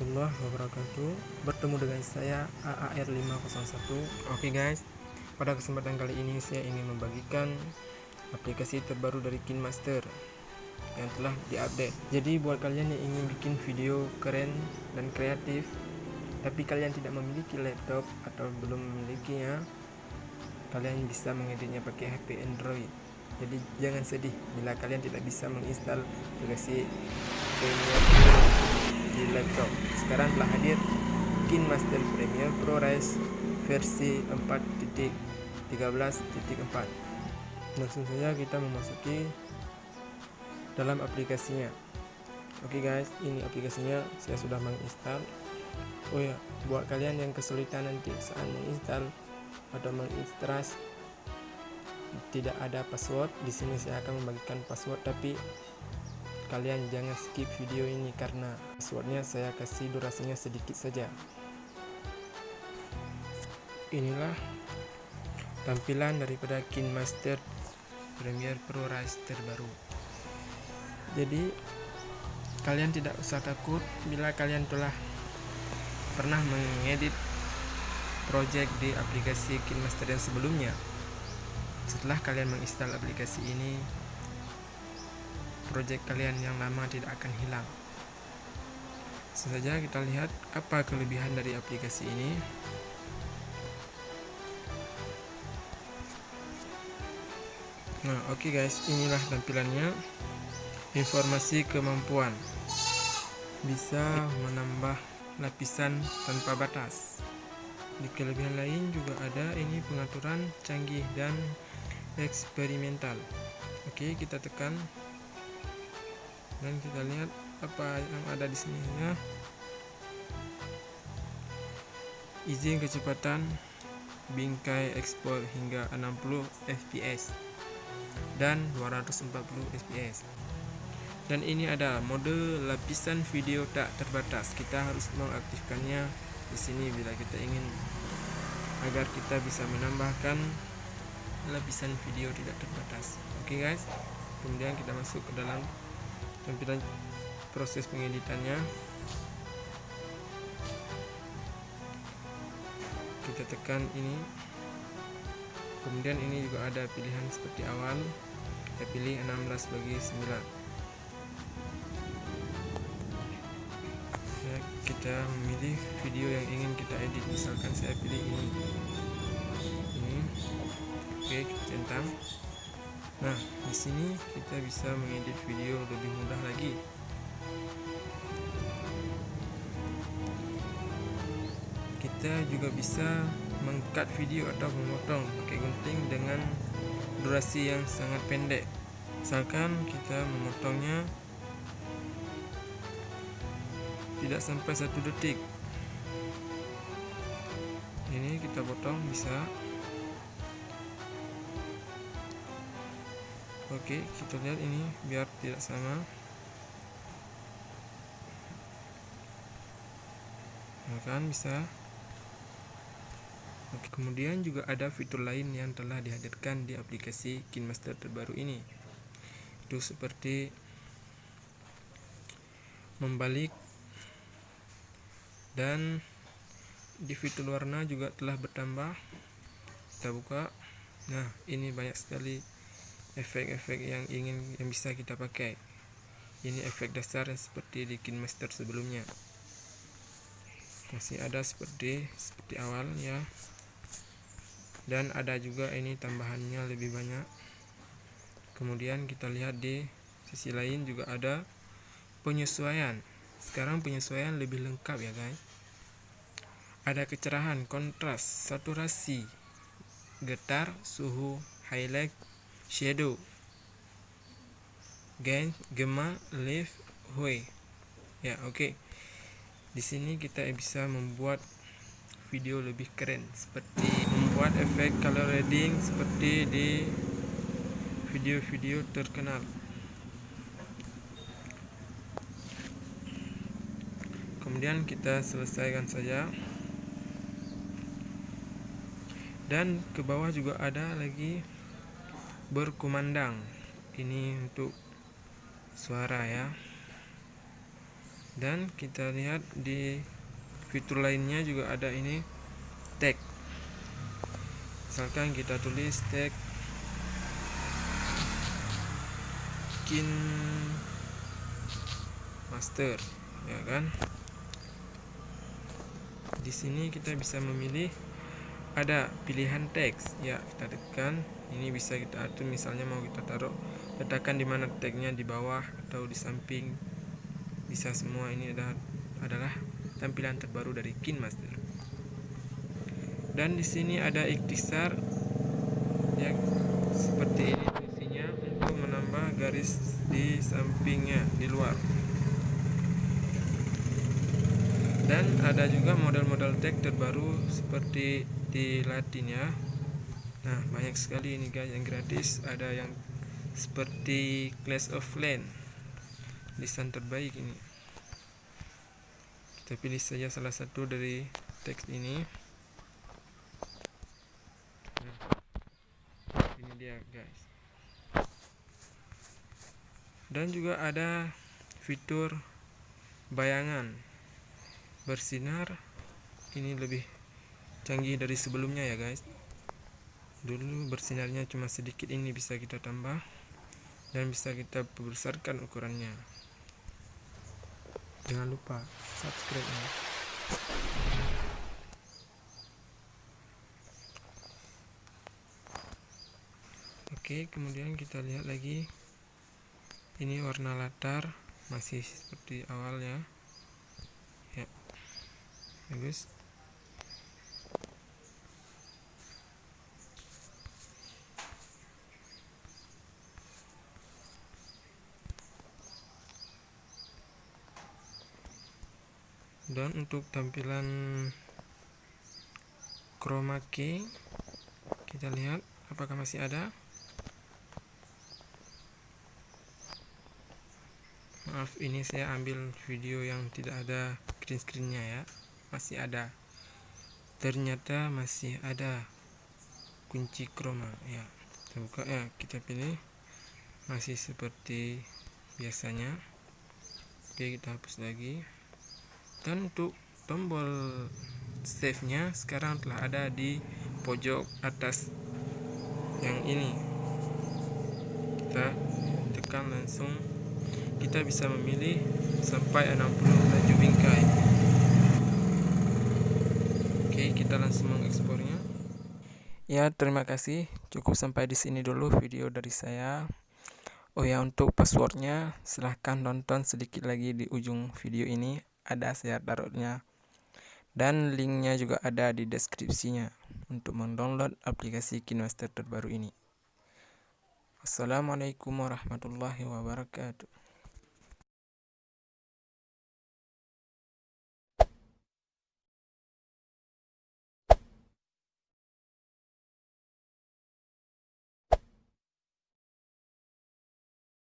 warahmatullahi wabarakatuh. Bertemu dengan saya AAR501. Oke guys, pada kesempatan kali ini saya ingin membagikan aplikasi terbaru dari KineMaster yang telah diupdate. Jadi buat kalian yang ingin bikin video keren dan kreatif tapi kalian tidak memiliki laptop atau belum memilikinya, kalian bisa mengeditnya pakai HP Android. Jadi jangan sedih bila kalian tidak bisa menginstal aplikasi Premiere di laptop. Sekarang telah hadir KineMaster Premiere ProRes versi 4.13.4. Langsung saja kita memasuki dalam aplikasinya. Oke guys, ini aplikasinya saya sudah menginstal. Oh ya, buat kalian yang kesulitan nanti saat menginstal atau mengekstrak tidak ada password, di sini saya akan membagikan password, tapi kalian jangan skip video ini karena passwordnya saya kasih durasinya sedikit saja. Inilah tampilan daripada KineMaster Premiere ProRes terbaru. Jadi kalian tidak usah takut bila kalian telah pernah mengedit project di aplikasi KineMaster yang sebelumnya. Setelah kalian menginstal aplikasi ini, project kalian yang lama tidak akan hilang. Saja kita lihat apa kelebihan dari aplikasi ini. Nah, oke guys, inilah tampilannya. Informasi kemampuan. Bisa menambah lapisan tanpa batas. Di kelebihan lain juga ada ini pengaturan canggih dan eksperimental. Oke, kita tekan dan kita lihat apa yang ada di sini ya. Izin kecepatan bingkai ekspor hingga 60 fps dan 240 fps. Dan ini ada mode lapisan video tak terbatas. Kita harus mengaktifkannya di sini bila kita ingin agar kita bisa menambahkan lapisan video tidak terbatas. Oke guys, kemudian kita masuk ke dalam tampilan proses pengeditannya. Kita tekan ini, kemudian ini juga ada pilihan seperti awal. Kita pilih 16:9 ya, kita memilih video yang ingin kita edit. Misalkan saya pilih ini. Oke, kita centang. Nah, di sini kita bisa mengedit video lebih mudah lagi. Kita juga bisa meng-cut video atau memotong pakai gunting dengan durasi yang sangat pendek. Misalkan kita memotongnya tidak sampai 1 detik. Ini kita potong bisa. Oke, kita lihat ini biar tidak sama. Nah, kan bisa. Oke, kemudian juga ada fitur lain yang telah dihadirkan di aplikasi KineMaster terbaru ini. Itu seperti membalik, dan di fitur warna juga telah bertambah. Kita buka. Nah, ini banyak sekali efek-efek yang bisa kita pakai. Ini efek dasar yang seperti di KineMaster sebelumnya. Masih ada seperti awal ya. Dan ada juga ini tambahannya lebih banyak. Kemudian kita lihat di sisi lain juga ada penyesuaian. Sekarang penyesuaian lebih lengkap ya guys. Ada kecerahan, kontras, saturasi, getar, suhu, highlight, shadow, gain, gema, lift, hue. Ya, oke. Di sini kita bisa membuat video lebih keren, seperti membuat efek color grading seperti di video-video terkenal. Kemudian kita selesaikan saja. Dan ke bawah juga ada lagi berkumandang. Ini untuk suara ya. Dan kita lihat di fitur lainnya juga ada ini tag. Misalkan kita tulis tag KineMaster, ya kan? Di sini kita bisa memilih, ada pilihan teks, ya kita tekan. Ini bisa kita atur, misalnya mau kita taruh, letakkan di mana tagnya, di bawah atau di samping, bisa semua. Ini adalah tampilan terbaru dari KineMaster. Dan di sini ada ikhtisar yang seperti ini fungsinya, untuk menambah garis di sampingnya, di luar. Dan ada juga model-model tag terbaru seperti di Latin, ya. Nah, banyak sekali ini guys yang gratis. Ada yang seperti Clash of Clans, lisan terbaik ini. Kita pilih saja salah satu dari teks ini. Nah, ini dia guys. Dan juga ada fitur bayangan bersinar. Ini lebih canggih dari sebelumnya ya guys. Dulu bersinarnya cuma sedikit, ini bisa kita tambah dan bisa kita besarkan ukurannya. Jangan lupa subscribe ya. Oke, kemudian kita lihat lagi. Ini warna latar masih seperti awalnya, ya, bagus. Dan untuk tampilan chroma key, kita lihat apakah masih ada. Maaf, ini saya ambil video yang tidak ada green screen-nya ya. Masih ada. Ternyata masih ada kunci chroma ya. Kita buka ya, kita pilih. Masih seperti biasanya. Oke, kita hapus lagi. Dan untuk tombol save-nya sekarang telah ada di pojok atas yang ini. Kita tekan langsung. Kita bisa memilih sampai 60 laju bingkai. Oke, kita langsung mengekspornya. Ya, terima kasih. Cukup sampai di sini dulu video dari saya. Oh ya, untuk passwordnya silahkan nonton sedikit lagi di ujung video ini. Ada saya taruhnya. Dan linknya juga ada di deskripsinya untuk mendownload aplikasi KineMaster terbaru ini. Wassalamualaikum warahmatullahi wabarakatuh.